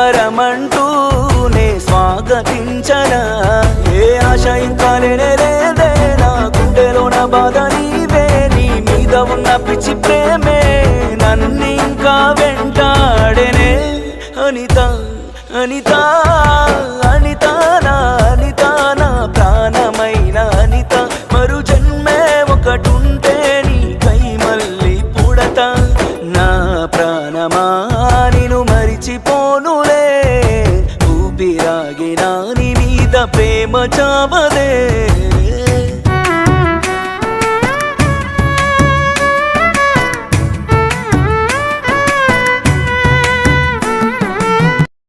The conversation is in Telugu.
వరమంటూనే స్వాగతించనా ఏ ఆశ ఇంకా లేదే నా గుండెలోన బాధ నీవే నీ మీద ఉన్న పిచ్చి ప్రేమే నన్నింకా వెంటాడెనే అనిత అనిత అనిత నా అనిత నా ప్రాణమైన అనిత మరు జన్మే ఒకటుంటే నీకై మళ్ళీ పుడతా నా ప్రాణమా నిన్ను మరిచిపోనులే ఊపిరాగినా నీ మీద ప్రేమ చావదే